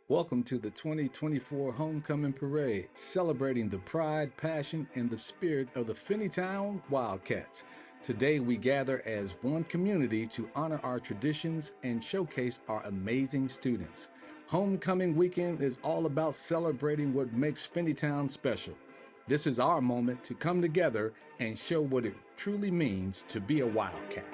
Welcome to the 2024 Homecoming Parade, celebrating the pride, passion, and the spirit of the Finneytown Wildcats. Today, we gather as one community to honor our traditions and showcase our amazing students. Homecoming weekend is all about celebrating what makes Finneytown special. This is our moment to come together and show what it truly means to be a Wildcat.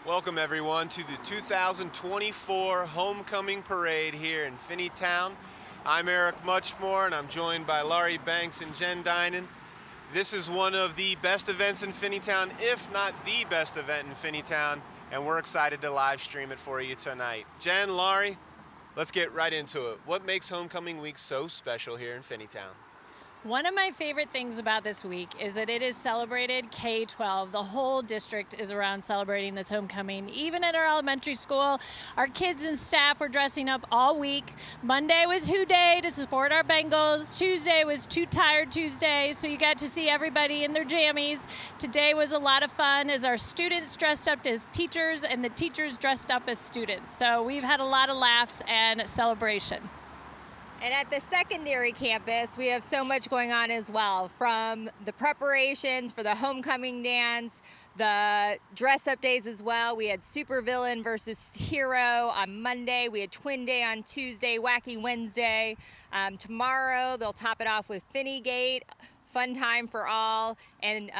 Welcome everyone to the 2024 Homecoming Parade here in Finneytown. I'm Eric Muchmore and I'm joined by Laurie Banks and Jen Dinan. This is one of the best events in Finneytown, if not the best event in Finneytown, and we're excited to live stream it for you tonight. Jen, Laurie, let's get right into it. What makes Homecoming Week so special here in Finneytown? One of my favorite things about this week is that it is celebrated K-12. The whole district is around celebrating this homecoming. Even at our elementary school, our kids and staff were dressing up all week. Monday was Who Day to support our Bengals. Tuesday was Too Tired Tuesday, so you got to see everybody in their jammies. Today was a lot of fun as our students dressed up as teachers and the teachers dressed up as students. So we've had a lot of laughs and celebration. And at the secondary campus, we have so much going on as well, from the preparations for the homecoming dance, the dress-up days as well. We had Supervillain versus Hero on Monday. We had Twin Day on Tuesday, Wacky Wednesday. Tomorrow, they'll top it off with Finnegate, fun time for all, and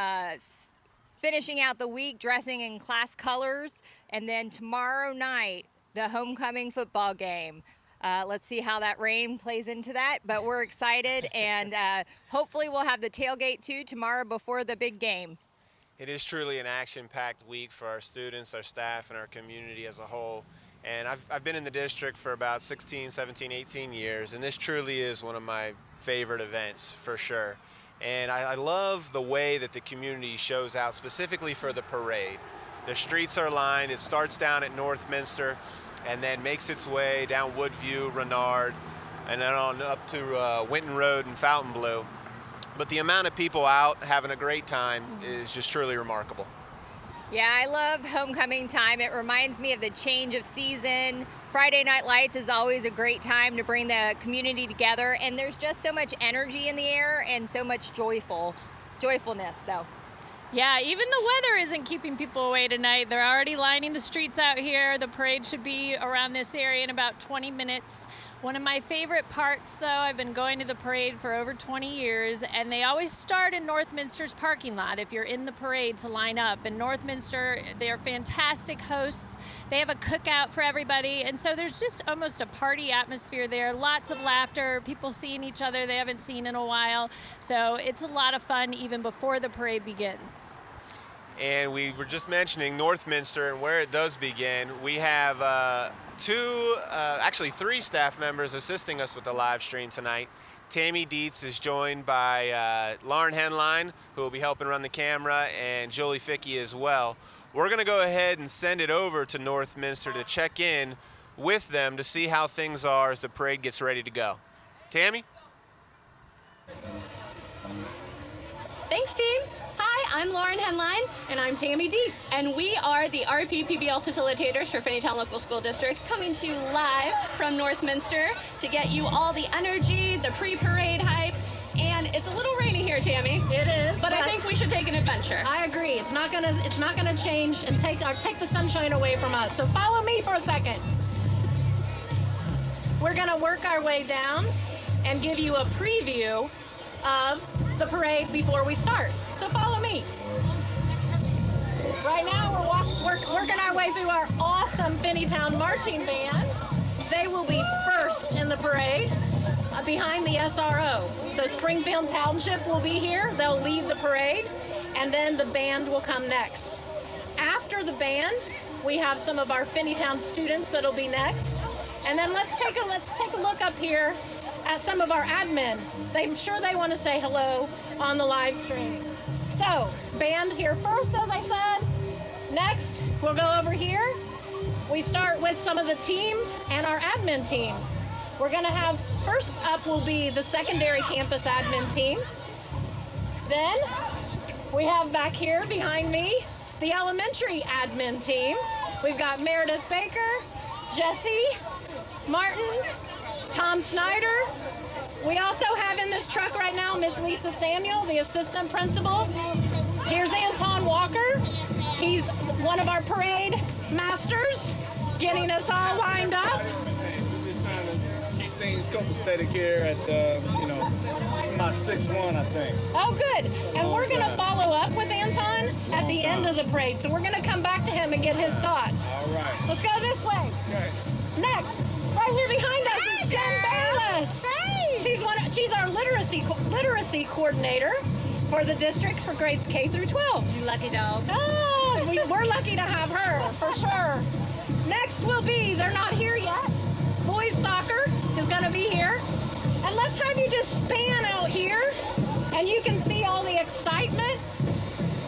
finishing out the week, dressing in class colors. And then tomorrow night, the homecoming football game. Let's see how that rain plays into that, but we're excited, and hopefully we'll have the tailgate too tomorrow before the big game. It is truly an action-packed week for our students, our staff, and our community as a whole. And I've been in the district for about 16, 17, 18 years, and this truly is one of my favorite events for sure. And I love the way that the community shows out specifically for the parade. The streets are lined. It starts down at Northminster and then makes its way down Woodview, Renard, and then on up to Winton Road and Fontainebleau. But the amount of people out having a great time is just truly remarkable. Yeah, I love homecoming time. It reminds me of the change of season. Friday Night Lights is always a great time to bring the community together, and there's just so much energy in the air and so much joyfulness. So. Yeah, even the weather isn't keeping people away tonight. They're already lining the streets out here. The parade should be around this area in about 20 minutes. One of my favorite parts, though, I've been going to the parade for over 20 years, and they always start in Northminster's parking lot if you're in the parade to line up. And Northminster, they're fantastic hosts. They have a cookout for everybody, and so there's just almost a party atmosphere there. Lots of laughter, people seeing each other they haven't seen in a while. So it's a lot of fun even before the parade begins. And we were just mentioning Northminster and where it does begin. We have actually three staff members assisting us with the live stream tonight. Tammy Dietz is joined by Lauren Henline, who will be helping run the camera, and Jolie Fickey as well. We're going to go ahead and send it over to Northminster to check in with them to see how things are as the parade gets ready to go. Tammy? Thanks, team. Hi, I'm Lauren Henline. And I'm Tammy Dietz. And we are the RPPBL facilitators for Finneytown Local School District, coming to you live from Northminster to get you all the energy, the pre-parade hype. And it's a little rainy here, Tammy. It is. But I think we should take an adventure. I agree. It's not gonna change and take the sunshine away from us. So follow me for a second. We're gonna work our way down and give you a preview of the parade before we start. So follow me. Right now we're working our way through our awesome Finneytown marching band. They will be first in the parade behind the SRO. So Springfield Township will be here. They'll lead the parade, and then the band will come next. After the band, we have some of our Finneytown students that'll be next. And then let's take a look up here at some of our admin. I'm sure they want to say hello on the live stream. So, band here first, as I said. Next, we'll go over here. We start with some of the teams and our admin teams. We're gonna have, first up will be the secondary campus admin team. Then, we have back here behind me, the elementary admin team. We've got Meredith Baker, Jesse, Martin, Tom Snyder. We also have in this truck right now Miss Lisa Samuel, the assistant principal. Here's Anton Walker. He's one of our parade masters, getting us all lined up. We're just trying to keep things copacetic here at, it's about 6-1, I think. Oh, good. And we're going to follow up with Anton at the end of the parade. So we're going to come back to him and get his thoughts. All right. Let's go this way. Okay. Next, right here behind us is Jen Bayless. She's our literacy coordinator for the district for grades K through 12. You lucky dog. Oh, we're lucky to have her, for sure. Next will be, they're not here yet, boys soccer is going to be here. And let's have you just span out here, and you can see all the excitement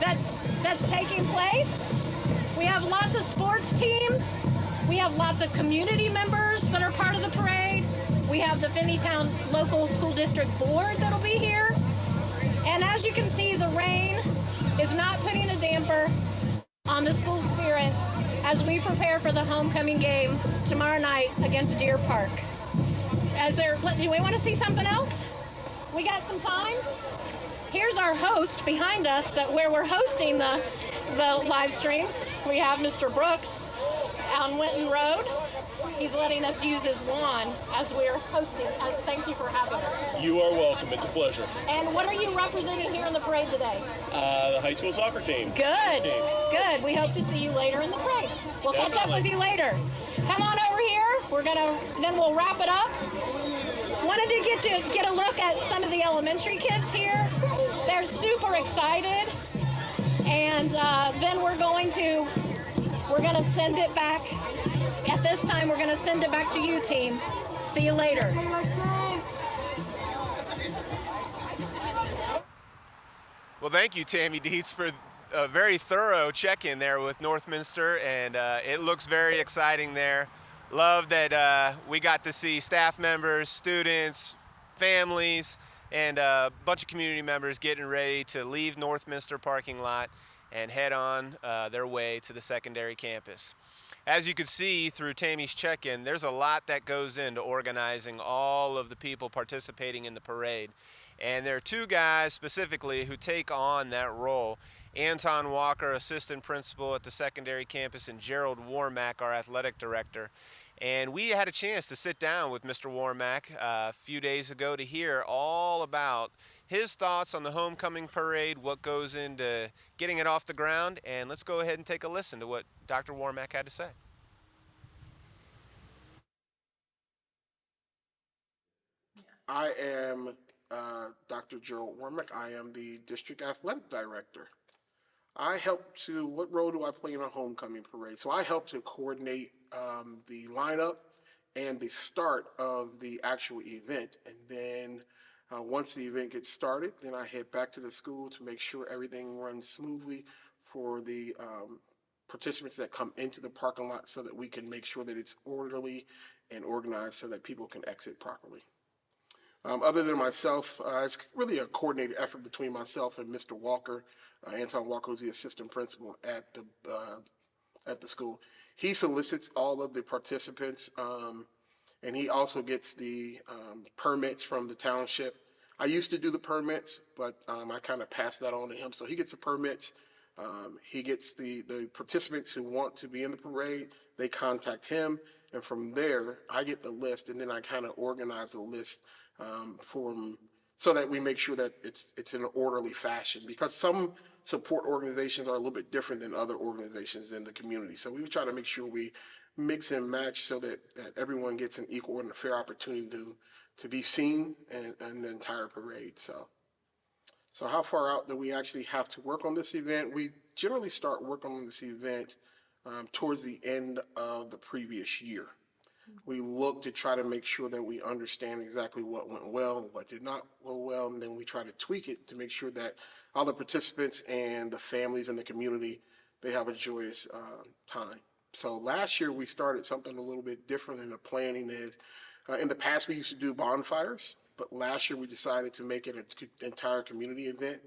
that's taking place. We have lots of sports teams. We have lots of community members that are part of the parade. We have the Finneytown Local School District Board that'll be here. And as you can see, the rain is not putting a damper on the school spirit as we prepare for the homecoming game tomorrow night against Deer Park. Do we want to see something else? We got some time? Here's our host behind us where we're hosting the live stream. We have Mr. Brooks on Winton Road. He's letting us use his lawn as we're hosting. Thank you for having us. You are welcome. It's a pleasure. And what are you representing here in the parade today? The high school soccer team. Good. Good. We hope to see you later in the parade. We'll catch up with you later. Come on over here. Then we'll wrap it up. Wanted to get a look at some of the elementary kids here. They're super excited. And then we're going to send it back. At this time, we're going to send it back to you, team. See you later. Well, thank you, Tammy Dietz, for a very thorough check-in there with Northminster, and it looks very exciting there. Love that we got to see staff members, students, families, and a bunch of community members getting ready to leave Northminster parking lot and head on their way to the secondary campus. As you could see through Tammy's check-in, there's a lot that goes into organizing all of the people participating in the parade. And there are two guys specifically who take on that role. Anton Walker, assistant principal at the secondary campus, and Gerald Warmack, our athletic director. And we had a chance to sit down with Mr. Warmack a few days ago to hear all about his thoughts on the homecoming parade, what goes into getting it off the ground, and let's go ahead and take a listen to what Dr. Warmack had to say. I am Dr. Gerald Warmack. I am the district athletic director. What role do I play in a homecoming parade? So I help to coordinate the lineup and the start of the actual event. And then once the event gets started, then I head back to the school to make sure everything runs smoothly for the participants that come into the parking lot so that we can make sure that it's orderly and organized so that people can exit properly. Other than myself, it's really a coordinated effort between myself and Mr. Walker, Anton Walker, who's the assistant principal at the school. He solicits all of the participants, and he also gets the permits from the township. I used to do the permits, but I kind of passed that on to him. So he gets the permits. He gets the participants who want to be in the parade. They contact him, and from there, I get the list, and then I kind of organize the list so that we make sure that it's in an orderly fashion, because some support organizations are a little bit different than other organizations in the community. So we try to make sure we mix and match so that everyone gets an equal and a fair opportunity to be seen in the entire parade. So how far out do we actually have to work on this event? We generally start working on this event towards the end of the previous year. We look to try to make sure that we understand exactly what went well and what did not go well, and then we try to tweak it to make sure that all the participants and the families in the community, they have a joyous time. So last year we started something a little bit different in the planning. Is in the past we used to do bonfires, but last year we decided to make it an entire community event.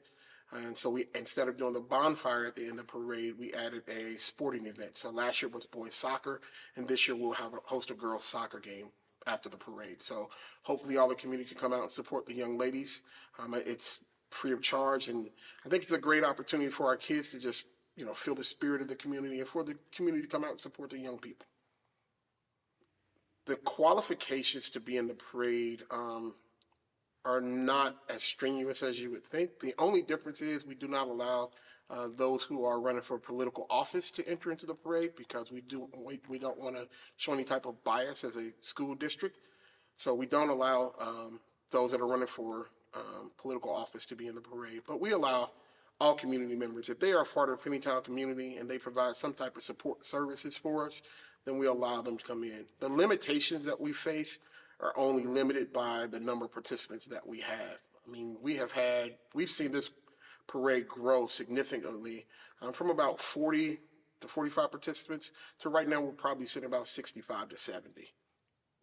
And so instead of doing the bonfire at the end of the parade, we added a sporting event. So last year was boys soccer, and this year we'll host a girls soccer game after the parade. So hopefully all the community can come out and support the young ladies. It's free of charge, and I think it's a great opportunity for our kids to just, feel the spirit of the community and for the community to come out and support the young people. The qualifications to be in the parade are not as strenuous as you would think. The only difference is we do not allow those who are running for political office to enter into the parade, because we don't want to show any type of bias as a school district. So we don't allow those that are running for political office to be in the parade. But we allow all community members. If they are part of the Finneytown community and they provide some type of support services for us, then we allow them to come in. The limitations that we face are only limited by the number of participants that we have. I mean, we've seen this parade grow significantly from about 40 to 45 participants to right now we're probably sitting about 65 to 70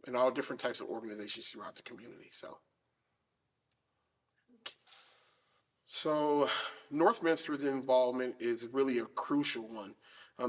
in all different types of organizations throughout the community. So Northminster's involvement is really a crucial one.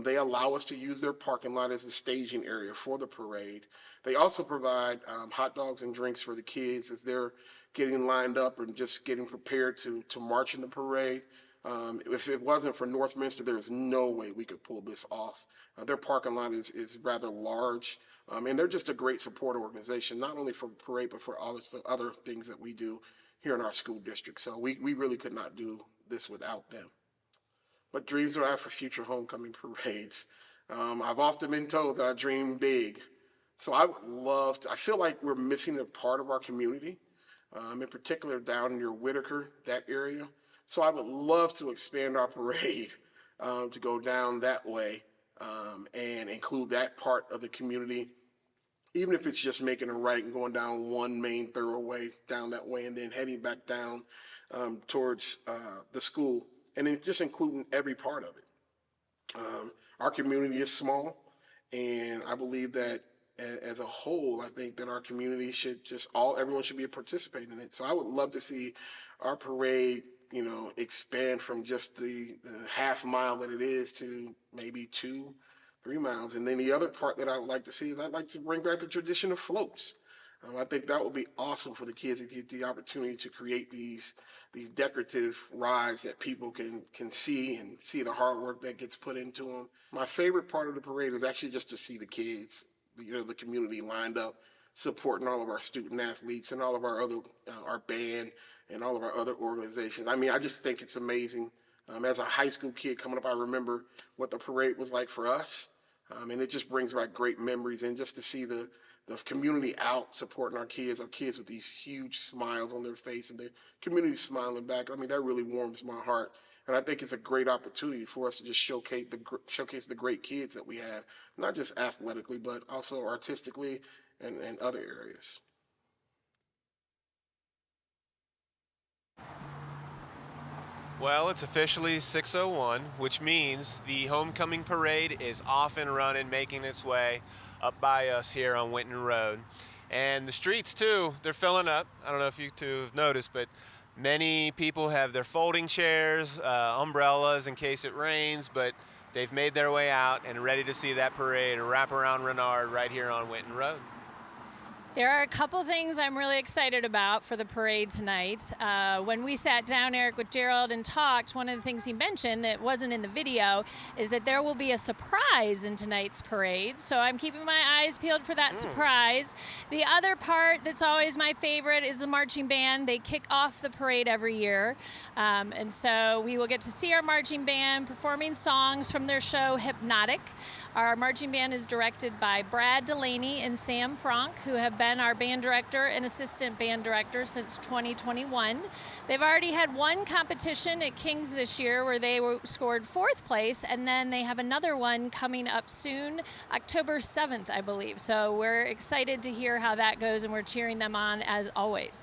They allow us to use their parking lot as a staging area for the parade. They also provide hot dogs and drinks for the kids as they're getting lined up and just getting prepared to march in the parade. If it wasn't for Northminster, there's no way we could pull this off. Their parking lot is rather large, and they're just a great support organization, not only for the parade, but for all the other things that we do here in our school district. So we really could not do this without them. What dreams do I have for future homecoming parades? I've often been told that I dream big. So I feel like we're missing a part of our community, in particular down near Whitaker, that area. So I would love to expand our parade to go down that way and include that part of the community, even if it's just making a right and going down one main thoroughway down that way and then heading back down towards the school and then just including every part of it. Our community is small, and I believe that as a whole, I think that our community should everyone should be participating in it. So I would love to see our parade, expand from just the half mile that it is to maybe 2-3 miles. And then the other part that I would like to see is I'd like to bring back the tradition of floats. I think that would be awesome for the kids to get the opportunity to create these decorative rides that people can see and see the hard work that gets put into them. My favorite part of the parade is actually just to see the kids, the community lined up, supporting all of our student athletes and all of our other, our band and all of our other organizations. I mean, I just think it's amazing. As a high school kid coming up, I remember what the parade was like for us. And it just brings back great memories, and just to see the community out supporting our kids with these huge smiles on their face and the community smiling back. I mean, that really warms my heart. And I think it's a great opportunity for us to just showcase the great kids that we have, not just athletically, but also artistically and other areas. Well, it's officially 6:01, which means the homecoming parade is off and running, making its way up by us here on Winton Road. And the streets too, they're filling up. I don't know if you two have noticed, but many people have their folding chairs, umbrellas in case it rains, but they've made their way out and ready to see that parade wrap around Renard right here on Winton Road. There are a couple things I'm really excited about for the parade tonight. When we sat down, Eric, with Gerald and talked, one of the things he mentioned that wasn't in the video is that there will be a surprise in tonight's parade. So I'm keeping my eyes peeled for that surprise. The other part that's always my favorite is the marching band. They kick off the parade every year. And so we will get to see our marching band performing songs from their show Hypnotic. Our marching band is directed by Brad Delaney and Sam Frank, who have been our band director and assistant band director since 2021. They've already had one competition at King's this year where they scored 4th place, and then they have another one coming up soon, October 7th, I believe. So we're excited to hear how that goes, and we're cheering them on as always.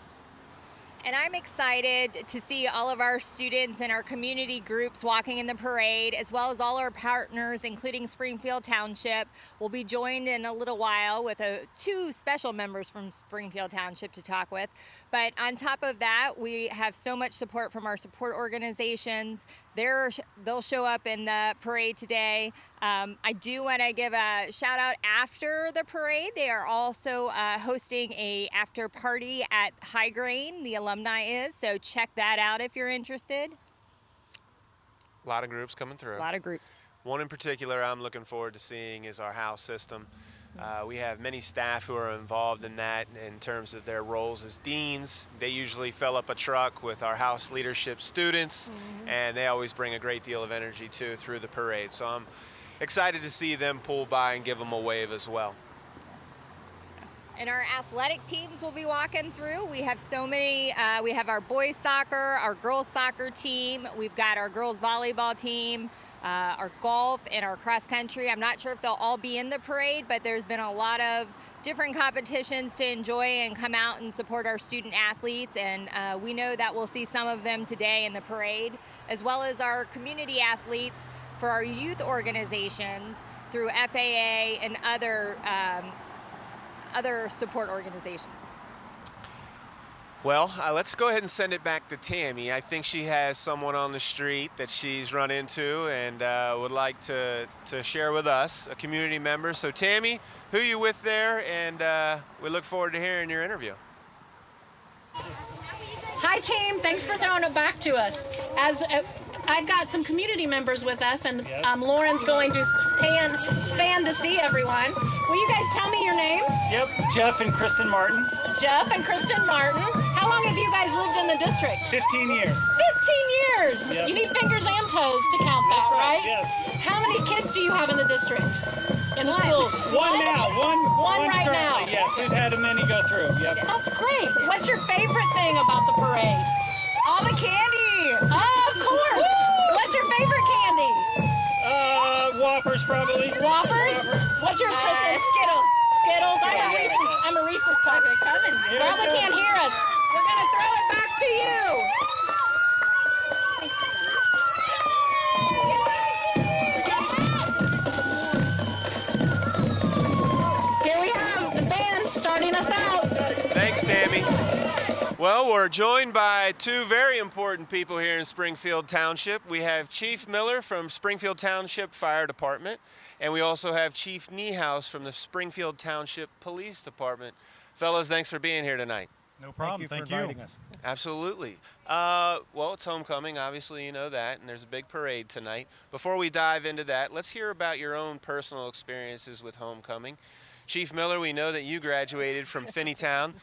And I'm excited to see all of our students and our community groups walking in the parade, as well as all our partners, including Springfield Township. We'll be joined in a little while with 2 special members from Springfield Township to talk with. But on top of that, we have so much support from our support organizations. They'll show up in the parade today. I do want to give a shout out after the parade. They are also hosting a after party at High Grain, the alumni is, so check that out if you're interested. A lot of groups coming through. A lot of groups. One in particular I'm looking forward to seeing is our house system. We have many staff who are involved in that in terms of their roles as deans. They usually fill up a truck with our house leadership students, and they always bring a great deal of energy too through the parade. So I'm excited to see them pull by and give them a wave as well. And our athletic teams will be walking through. We have so many, we have our boys soccer, our girls soccer team, we've got our girls volleyball team, our golf and our cross country. I'm not sure if they'll all be in the parade, but there's been a lot of different competitions to enjoy and come out and support our student athletes. And we know that we'll see some of them today in the parade, as well as our community athletes for our youth organizations through FAA and other support organizations. Well, let's go ahead and send it back to Tammy. I think she has someone on the street that she's run into and would like to share with us, a community member. So Tammy, who are you with there? And we look forward to hearing your interview. Hi team, thanks for throwing it back to us. As I've got some community members with us, and Lauren's going to stand to see everyone. Will you guys tell me your names? Yep, Jeff and Kristen Martin. Jeff and Kristen Martin. How long have you guys lived in the district? 15 years. 15 years! Yep. You need fingers and toes to count that, right? Yes. How many kids do you have in the district? In the schools? One now. One right now. Yes, we've had many go through. Yep. That's great. What's your favorite thing about the parade? All the candy! Oh, of course! Woo! What's your favorite candy? Whoppers, probably. Whoppers? What's yours, Kristen? Skittles. Skittles. I'm a Reese's cup. Probably can't hear us. We're going to throw it back to you. Thanks, Tammy. Well, we're joined by two very important people here in Springfield Township. We have Chief Miller from Springfield Township Fire Department, and we also have Chief Niehaus from the Springfield Township Police Department. Fellas, thanks for being here tonight. No problem. Thank you for inviting us. Absolutely. Well, it's homecoming, obviously you know that, and there's a big parade tonight. Before we dive into that, let's hear about your own personal experiences with homecoming. Chief Miller, we know that you graduated from Finneytown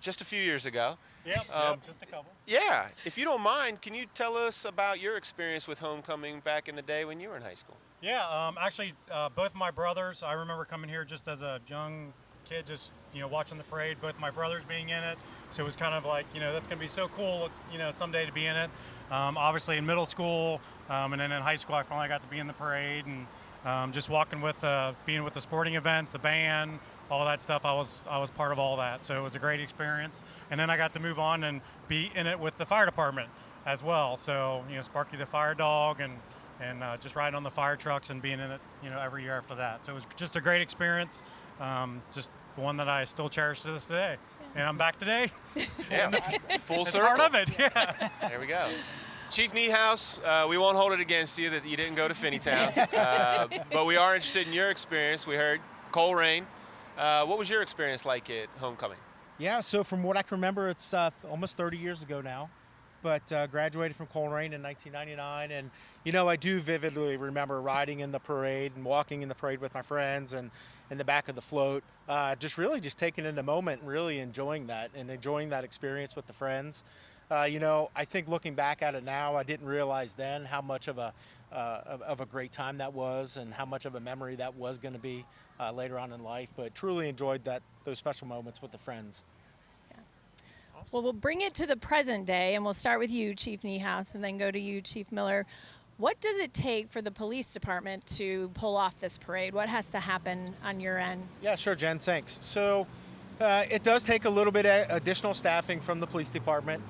just a few years ago. Yep, just a couple. Yeah. If you don't mind, can you tell us about your experience with homecoming back in the day when you were in high school? Yeah, actually, both my brothers, I remember coming here just as a young kid, just, watching the parade, both my brothers being in it. So it was kind of like, that's going to be so cool, someday to be in it. Obviously in middle school, and then in high school, I finally got to be in the parade, and just walking with, being with the sporting events, the band, all that stuff. I was part of all that. So it was a great experience. And then I got to move on and be in it with the fire department as well. So, Sparky the fire dog, and just riding on the fire trucks and being in it, every year after that. So it was just a great experience. Just one that I still cherish to this day. And I'm back today. Yeah, full circle. Part of it, yeah. There we go. Chief Niehaus, we won't hold it against you that you didn't go to Finneytown, but we are interested in your experience. We heard Coleraine. What was your experience like at homecoming? Yeah, so from what I can remember, it's almost 30 years ago now, but graduated from Coleraine in 1999. And, I do vividly remember riding in the parade and walking in the parade with my friends and in the back of the float, just taking in the moment and really enjoying that experience with the friends. I think looking back at it now, I didn't realize then how much of a great time that was and how much of a memory that was going to be later on in life, but truly enjoyed those special moments with the friends. Yeah. Awesome. Well, we'll bring it to the present day, and we'll start with you, Chief Niehaus, and then go to you, Chief Miller. What does it take for the police department to pull off this parade? What has to happen on your end? Yeah, sure, Jen, thanks. So it does take a little bit of additional staffing from the police department.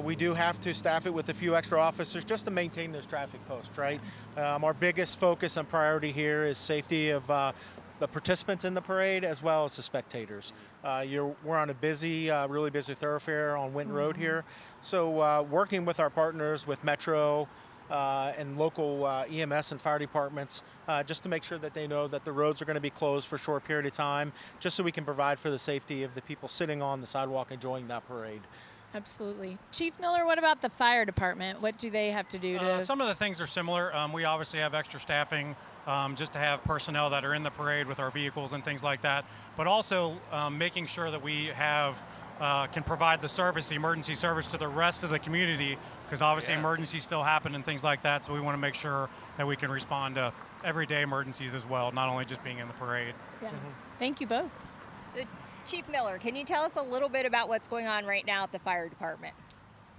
We do have to staff it with a few extra officers just to maintain those traffic posts, right? Our biggest focus and priority here is safety of the participants in the parade as well as the spectators. We're on a really busy thoroughfare on Winton Road here. So working with our partners with Metro and local EMS and fire departments just to make sure that they know that the roads are going to be closed for a short period of time, just so we can provide for the safety of the people sitting on the sidewalk enjoying that parade. Absolutely. Chief Miller, what about the fire department? What do they have to do to... Some of the things are similar. We obviously have extra staffing just to have personnel that are in the parade with our vehicles and things like that, but also making sure that we have can provide the emergency service to the rest of the community, because obviously emergencies still happen and things like that, so we want to make sure that we can respond to everyday emergencies as well, not only just being in the parade. Yeah. Thank you both. So, Chief Miller, can you tell us a little bit about what's going on right now at the fire department?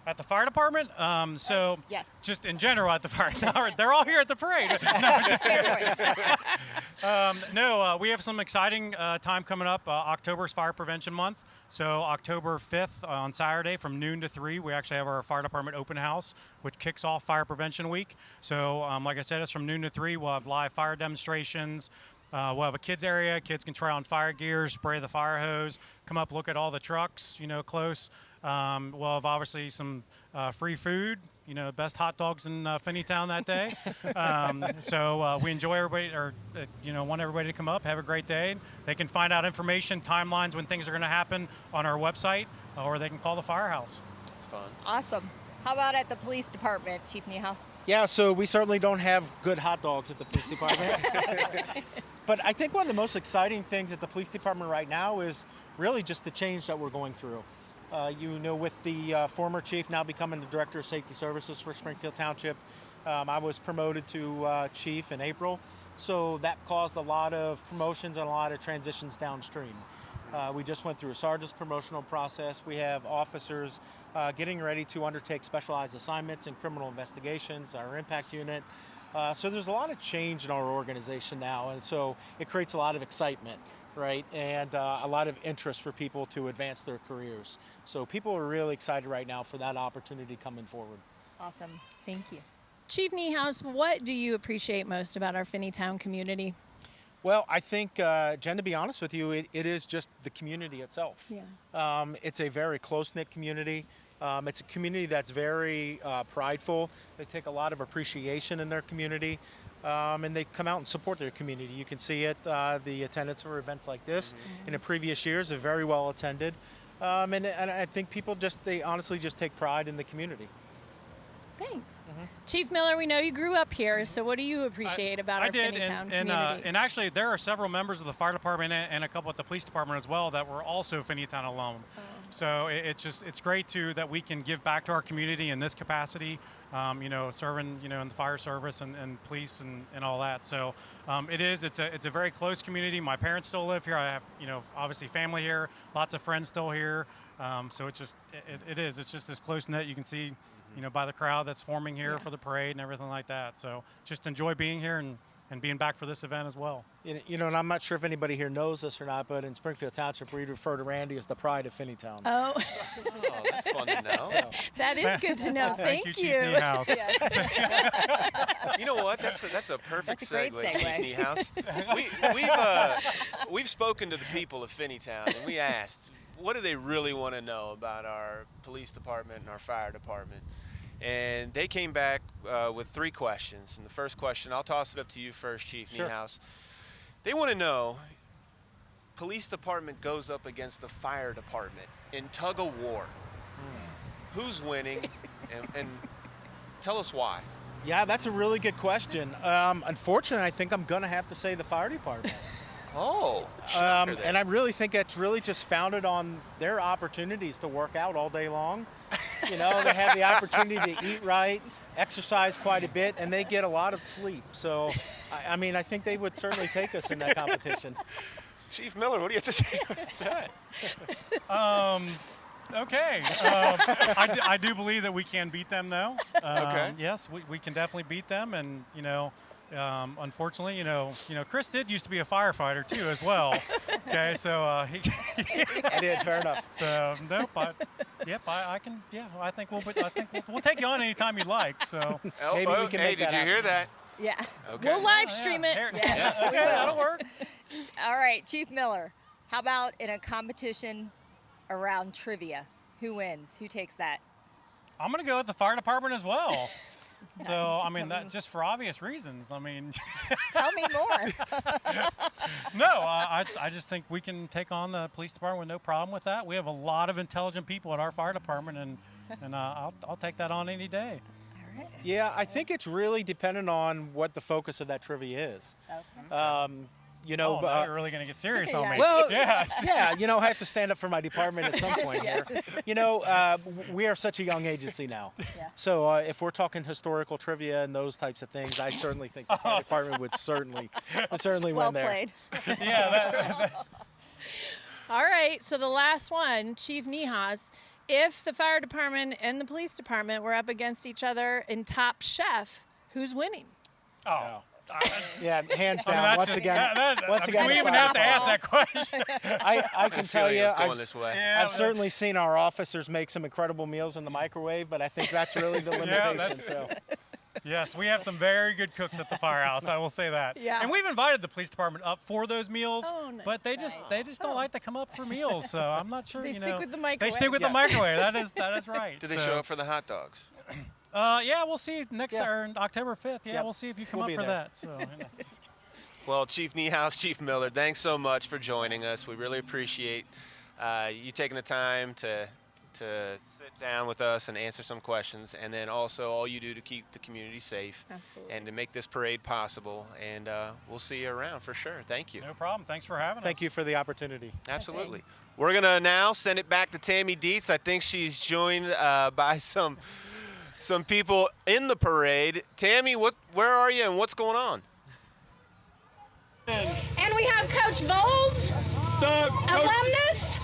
At the fire department? Yes. Just in general at the fire department. They're all here at the parade. We have some exciting time coming up. October's Fire Prevention Month. So October 5th on Saturday from noon to 3, we actually have our fire department open house, which kicks off Fire Prevention Week. So like I said, it's from noon to 3. We'll have live fire demonstrations. We'll have a kids area. Kids can try on fire gear, spray the fire hose, come up, look at all the trucks, close. We'll have obviously some free food, best hot dogs in Finneytown that day. So we enjoy everybody, want everybody to come up, have a great day. They can find out information, timelines when things are going to happen on our website, or they can call the firehouse. It's fun. Awesome. How about at the police department, Chief Niehaus? Yeah, so we certainly don't have good hot dogs at the police department. But I think one of the most exciting things at the police department right now is really just the change that we're going through. With the former chief now becoming the Director of Safety Services for Springfield Township, I was promoted to chief in April. So that caused a lot of promotions and a lot of transitions downstream. We just went through a sergeant's promotional process. We have officers getting ready to undertake specialized assignments in criminal investigations, our impact unit. So there's a lot of change in our organization now, and so it creates a lot of excitement, right? And a lot of interest for people to advance their careers. So people are really excited right now for that opportunity coming forward. Awesome. Thank you. Chief Niehaus, what do you appreciate most about our Finneytown community? Well, I think, Jen, to be honest with you, it is just the community itself. Yeah. It's a very close-knit community. It's a community that's very prideful. They take a lot of appreciation in their community, and they come out and support their community. You can see it, the attendance for events like this in the previous years are very well attended. And I think people they honestly just take pride in the community. Thanks. Chief Miller, we know you grew up here, so what do you appreciate about our Finneytown community? And actually, there are several members of the fire department and a couple at the police department as well that were also Finneytown alum. Oh. So it's great that we can give back to our community in this capacity, serving, in the fire service and police and all that. So it's a very close community. My parents still live here. I have, obviously family here, lots of friends still here. So it's just this close knit. You can see, by the crowd that's forming here for the parade and everything like that. So just enjoy being here and being back for this event as well. And I'm not sure if anybody here knows this or not, but in Springfield Township, we refer to Randy as the pride of Finneytown. Oh. Oh, that's fun to know. That is good to know. Thank you. Chief Niehaus. You know what? That's a perfect great segue, segue. Chief Niehaus. We've spoken to the people of Finneytown, and we asked, what do they really want to know about our police department and our fire department? And they came back with 3 questions. And the first question, I'll toss it up to you first, Chief Niehaus. They want to know, police department goes up against the fire department in tug of war. Who's winning? and tell us why. Yeah, that's a really good question. Unfortunately, I think I'm going to have to say the fire department. Oh, and I really think that's really just founded on their opportunities to work out all day long. They have the opportunity to eat right, exercise quite a bit, and they get a lot of sleep. So, I think they would certainly take us in that competition. Chief Miller, what do you have to say about that? Okay. I do believe that we can beat them, though. Okay. Yes, we can definitely beat them, and unfortunately, Chris did used to be a firefighter too, as well. Okay, so I did. Fair enough. So nope. I can. Yeah, I think we'll take you on anytime you'd like. So maybe we can make did that you happen. hear that? Yeah. Okay. We'll live stream it. Yeah. Okay, that'll work. All right, Chief Miller, how about in a competition around trivia? Who wins? Who takes that? I'm gonna go with the fire department as well. Nice. So that just for obvious reasons. Tell me more. No, I just think we can take on the police department with no problem with that. We have a lot of intelligent people at our fire department, and I'll take that on any day. All right. Yeah, I think it's really dependent on what the focus of that trivia is. Okay. Now you're really going to get serious on me. Well, yes. Yeah, I have to stand up for my department at some point here. We are such a young agency now. Yeah. So if we're talking historical trivia and those types of things, I certainly think the fire department would certainly Well win there. played. Yeah. All right, so the last one, Chief Niehaus. If the fire department and the police department were up against each other in Top Chef, who's winning? Oh. Yeah, hands down. Once again, we even have to ask that question. I can tell you, I've Yeah, certainly seen our officers make some incredible meals in the microwave, but I think that's really the limitation. Yes, we have some very good cooks at the firehouse. I will say that. Yeah. And we've invited the police department up for those meals, but they just don't Oh. like to come up for meals. So I'm not sure. They stick with the microwave. They stick with the microwave. That is right. Do they show up for the hot dogs? Yeah, we'll see or October 5th. Yeah, we'll see if you come up for that. So. Well, Chief Niehaus, Chief Miller, thanks so much for joining us. We really appreciate you taking the time to sit down with us and answer some questions, and then also all you do to keep the community safe. Absolutely. And to make this parade possible. And we'll see you around for sure. Thank you. No problem. Thanks for having us. Thank you for the opportunity. Absolutely. We're going to now send it back to Tammy Dietz. I think she's joined by some people in the parade. Tammy, where are you and what's going on? And we have Coach Bowles, fellow alumnus.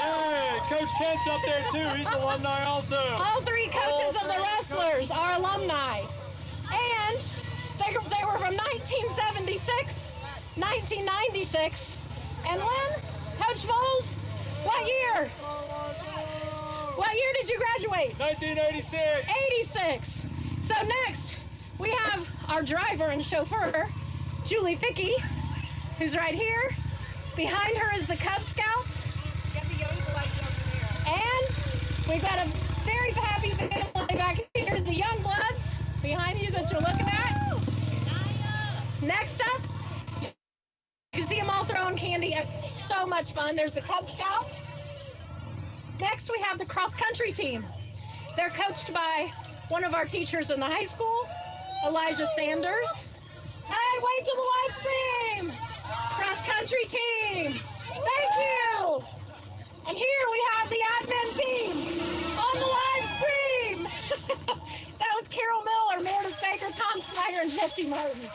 Hey, Coach Kent's up there too. He's alumni also. All 3 coaches of the wrestlers are alumni. And they were from 1976, 1996. And Lynn, Coach Bowles, what year? What year did you graduate? 1986. 86. So next, we have our driver and chauffeur, Julie Fickey, who's right here. Behind her is the Cub Scouts. And we've got a very happy family back here, the Young Bloods behind you that you're looking at. Next up, you can see them all throwing candy. It's so much fun. There's the Cub Scouts. Next, we have the cross-country team. They're coached by one of our teachers in the high school, Elijah Sanders. Hey, wave to the live stream! Cross-country team, thank you! And here we have the admin team on the live stream. That was Carol Miller, Meredith Baker, Tom Snyder, and Jesse Martin. Say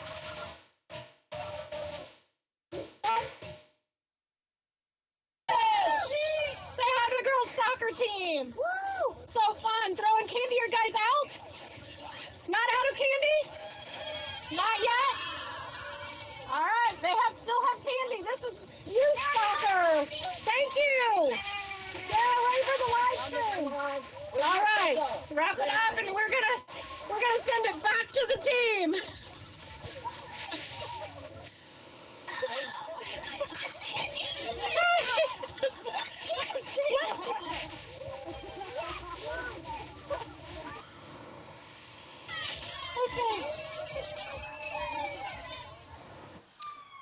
hi to the girls' soccer team. Woo! So fun. Throwing candy. Your guys out? Not out of candy? Not yet? All right. They still have candy. This is youth soccer. Thank you. Yeah, ready for the live stream. All right. Wrap it up, and we're gonna send it back to the team.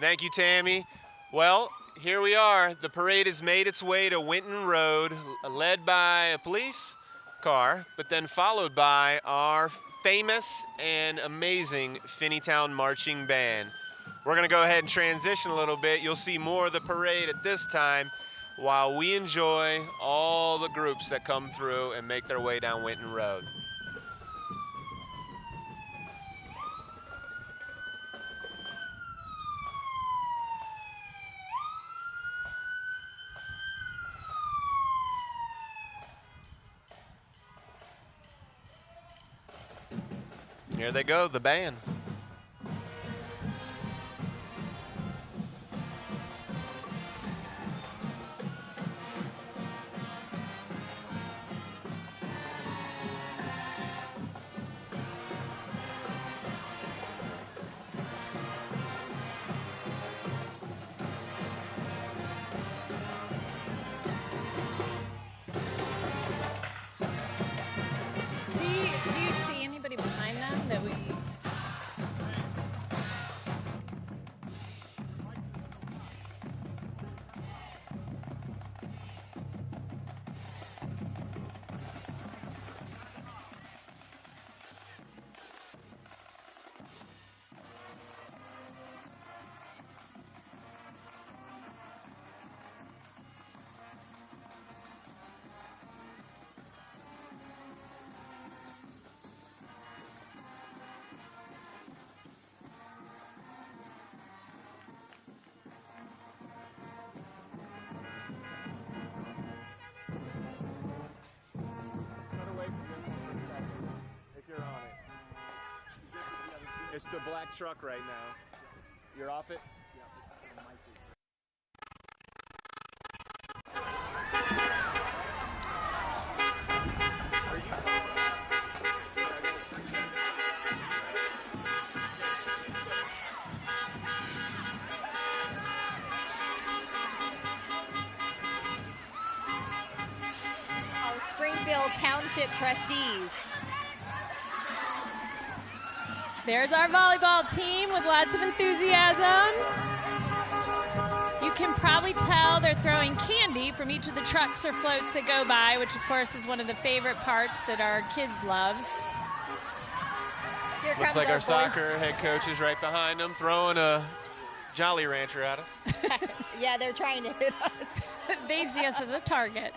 Thank you, Tammy. Well, here we are. The parade has made its way to Winton Road, led by a police car, but then followed by our famous and amazing Finneytown Marching Band. We're going to go ahead and transition a little bit. You'll see more of the parade at this time while we enjoy all the groups that come through and make their way down Winton Road. Here they go, the band. Do you see anybody behind them that we? It's the black truck right now. You're off it? Our Springfield Township trustees. There's our volleyball team with lots of enthusiasm. You can probably tell they're throwing candy from each of the trucks or floats that go by, which of course is one of the favorite parts that our kids love. Looks like our soccer head coach is right behind them, throwing a Jolly Rancher at us. Yeah, they're trying to hit us. They see us as a target.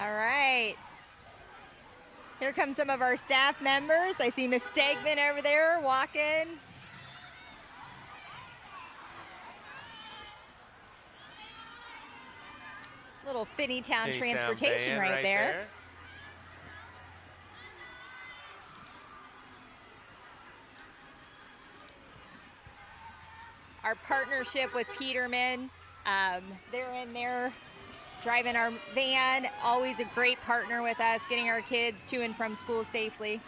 All right. Here come some of our staff members. I see Miss Stegman over there walking. Little Finneytown transportation right there. our partnership with Peterman. They're in there driving our van, always a great partner with us, getting our kids to and from school safely.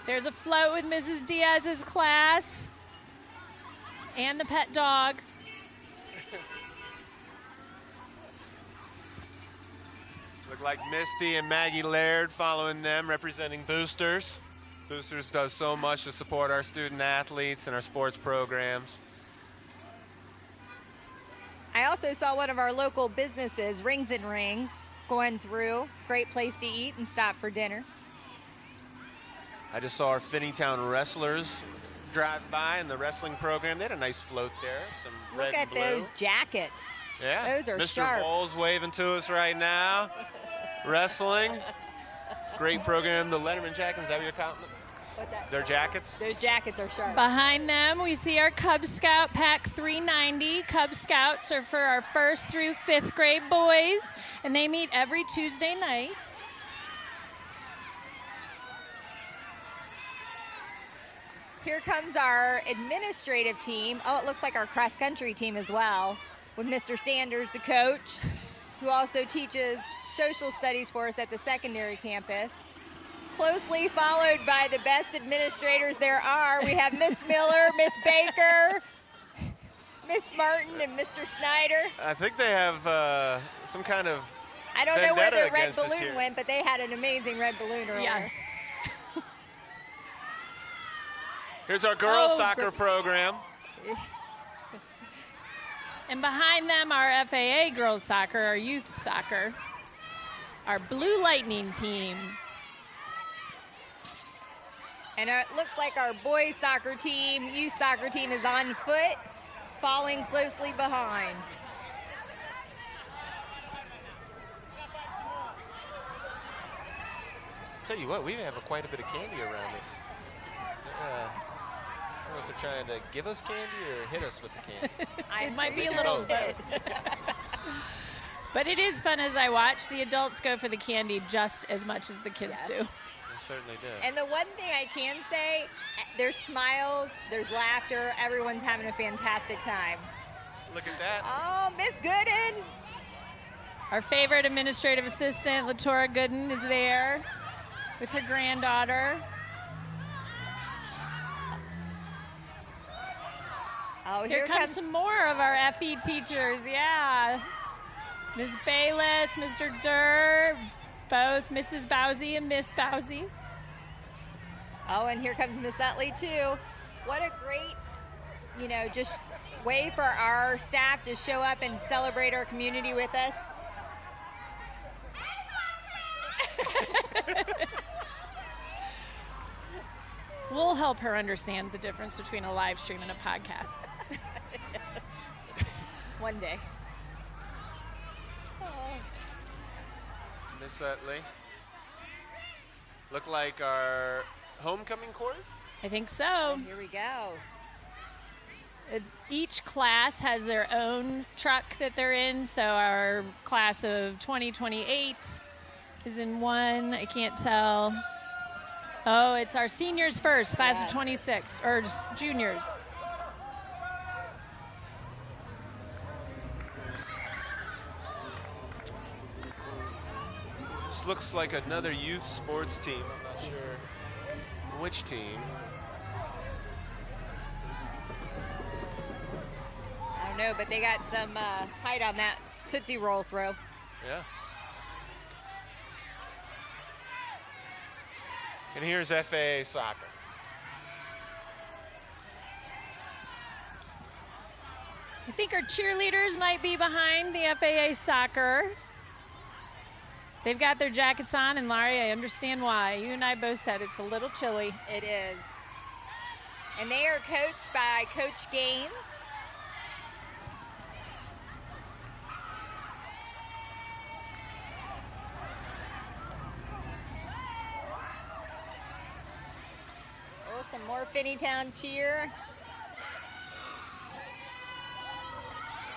There's a float with Mrs. Diaz's class and the pet dog. Look like Misty and Maggie Laird following them, representing Boosters. Boosters does so much to support our student athletes and our sports programs. I also saw one of our local businesses, Rings and Rings, going through. Great place to eat and stop for dinner. I just saw our Finneytown wrestlers drive by in the wrestling program. They had a nice float there, some red Look at and blue. those jackets. Yeah, Those are Mr. sharp. Bowles waving to us right now. Wrestling. Great program. The Letterman jackets, is that what you're counting? What's that? Their jackets? Those jackets are sharp. Behind them, we see our Cub Scout Pack 390. Cub Scouts are for our 1st through 5th grade boys, and they meet every Tuesday night. Here comes our administrative team. Oh, it looks like our cross-country team as well, with Mr. Sanders, the coach, who also teaches social studies for us at the secondary campus. Closely followed by the best administrators there are. We have Miss Miller, Miss Baker, Miss Martin, and Mr. Snyder. I think they have some kind of I don't know where vendetta the red against us balloon here. went, but they had an amazing red balloon earlier. Yes. Here's our girls Oh, soccer program. And behind them, our FAA girls soccer, our youth soccer, our Blue Lightning team. And it looks like our boys soccer team, youth soccer team is on foot, following closely behind. Tell you what, we have quite a bit of candy around us. I don't know if they're trying to give us candy or hit us with the candy. It might be a sure little it's both. But it is fun as I watch. The adults go for the candy just as much as the kids Yes. do. They certainly do. And the one thing I can say, there's smiles, there's laughter, everyone's having a fantastic time. Look at that. Oh, Miss Gooden. Our favorite administrative assistant, Latora Gooden, is there with her granddaughter. Oh, Here comes some more of our FE teachers, yeah. Ms. Bayless, Mr. Durr, both Mrs. Bowsey and Miss Bowsey. Oh, and here comes Miss Utley too. What a great, just way for our staff to show up and celebrate our community with us. We'll help her understand the difference between a live stream and a podcast. One day. Miss Utley. Look like our homecoming court? I think so. Here we go. Each class has their own truck that they're in. So our class of 2028 is in one. I can't tell. Oh, it's our seniors first, class of 26, or just juniors. This looks like another youth sports team. I'm not sure which team. I don't know, but they got some height on that Tootsie Roll throw. Yeah. And here's FAA soccer. I think our cheerleaders might be behind the FAA soccer. They've got their jackets on, and Laurie, I understand why. You and I both said it's a little chilly. It is. And they are coached by Coach Gaines. Oh, some more Finneytown cheer.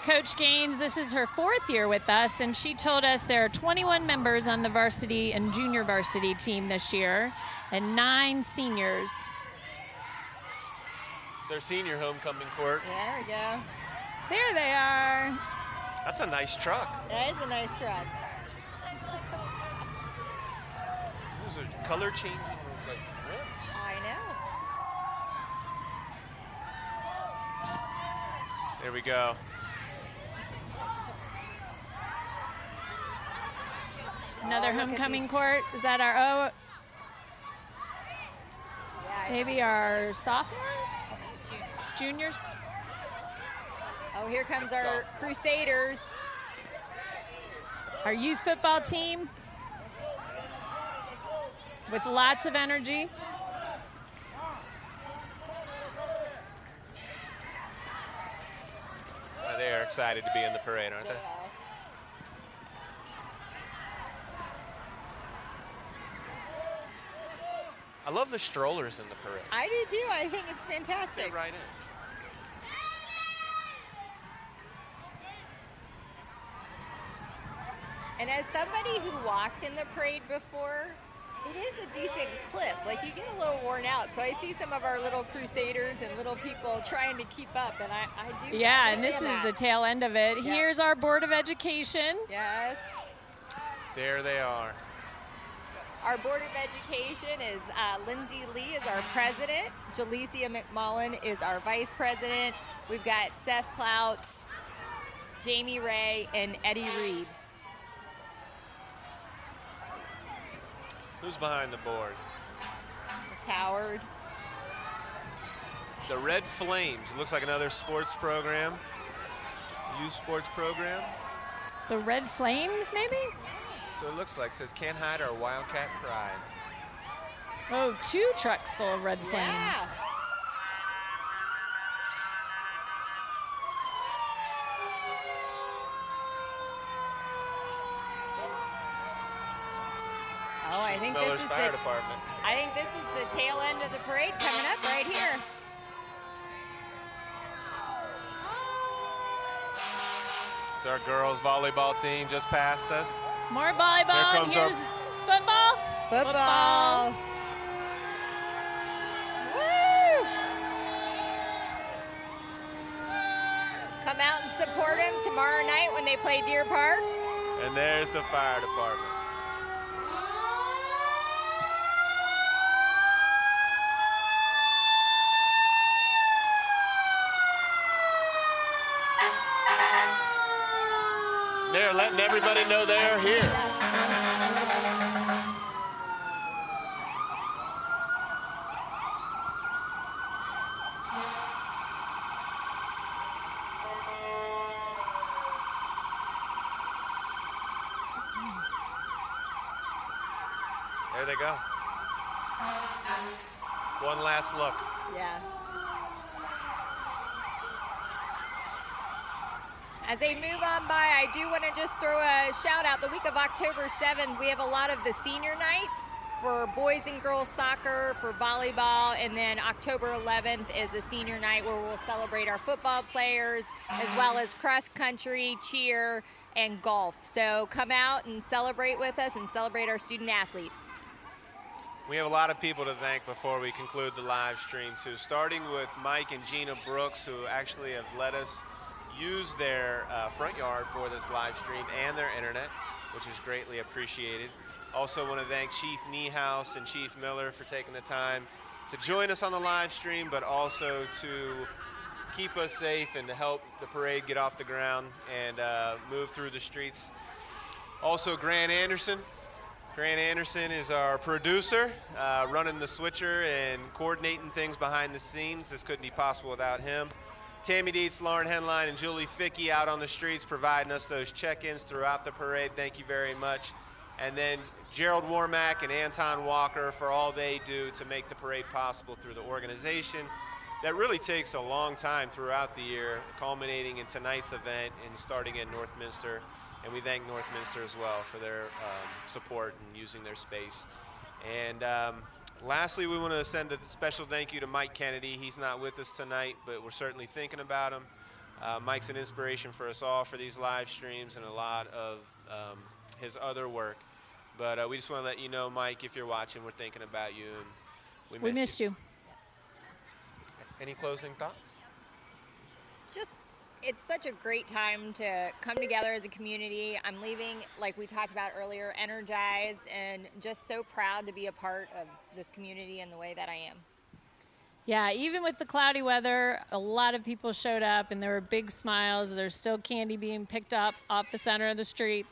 Coach Gaines, this is her 4th year with us, and she told us there are 21 members on the varsity and junior varsity team this year, and 9 seniors. It's our senior homecoming court. There we go. There they are. That's a nice truck. That is a nice truck. Those are color changing like rims. I know. There we go. Another homecoming court. Is that our, maybe our sophomores? Juniors? Oh, here comes our Crusaders. Our youth football team with lots of energy. They are excited to be in the parade, aren't they? I love the strollers in the parade. I do too. I think it's fantastic. Fit right in. And as somebody who walked in the parade before, it is a decent clip. Like, you get a little worn out. So I see some of our little Crusaders and little people trying to keep up, and I do. Yeah, and this is that. the tail end of it. Yep. Here's our Board of Education. Yes. There they are. Our Board of Education is Lindsay Lee is our president. Jalecia McMullen is our vice president. We've got Seth Plout, Jamie Ray, and Eddie Reed. Who's behind the board? Howard. The Red Flames. It looks like another sports program. Youth sports program. The Red Flames, maybe? So it looks like. It says, can't hide our Wildcat pride. Oh, 2 trucks full of Red Flames. Yeah. Oh, I think Miller's this is Fire Department. I think this is the tail end of the parade coming up right here. So our girls volleyball team just passed us. More volleyball. Here comes Here's our football. Football. Woo! Come out and support them tomorrow night when they play Deer Park. And there's the fire department. They're letting everybody know they're here. There they go. One last look. Yeah. As they move on by, I do want to just throw a shout out. The week of October 7th, we have a lot of the senior nights for boys and girls soccer, for volleyball, and then October 11th is a senior night where we'll celebrate our football players, as well as cross country, cheer, and golf. So come out and celebrate with us and celebrate our student athletes. We have a lot of people to thank before we conclude the live stream too, starting with Mike and Gina Brooks, who actually have let us use their front yard for this live stream and their internet, which is greatly appreciated. Also want to thank Chief Niehaus and Chief Miller for taking the time to join us on the live stream, but also to keep us safe and to help the parade get off the ground and move through the streets. Also, Grant Anderson. Grant Anderson is our producer, running the switcher and coordinating things behind the scenes. This couldn't be possible without him. Tammy Dietz, Lauren Henline, and Julie Fickey out on the streets providing us those check-ins throughout the parade. Thank you very much. And then Gerald Warmack and Anton Walker for all they do to make the parade possible through the organization. That really takes a long time throughout the year, culminating in tonight's event and starting at Northminster. And we thank Northminster as well for their support and using their space. And lastly, we want to send a special thank you to Mike Kennedy. He's not with us tonight, but we're certainly thinking about him. Mike's an inspiration for us all for these live streams and a lot of his other work. But we just want to let you know, Mike, if you're watching, we're thinking about you, and We missed you. Any closing thoughts? Just, it's such a great time to come together as a community. I'm leaving, like we talked about earlier, energized and just so proud to be a part of this community in the way that I am. Yeah, even with the cloudy weather, a lot of people showed up and there were big smiles. There's still candy being picked up off the center of the street.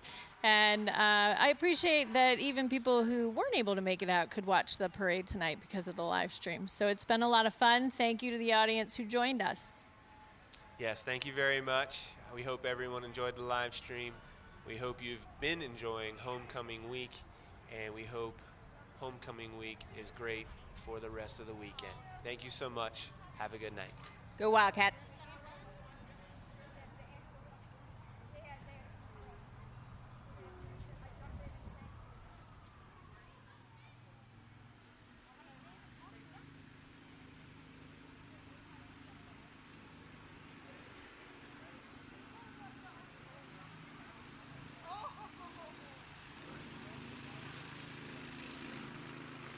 And I appreciate that even people who weren't able to make it out could watch the parade tonight because of the live stream. So it's been a lot of fun. Thank you to the audience who joined us. Yes, thank you very much. We hope everyone enjoyed the live stream. We hope you've been enjoying Homecoming Week, and we hope Homecoming Week is great for the rest of the weekend. Thank you so much. Have a good night. Go Wildcats.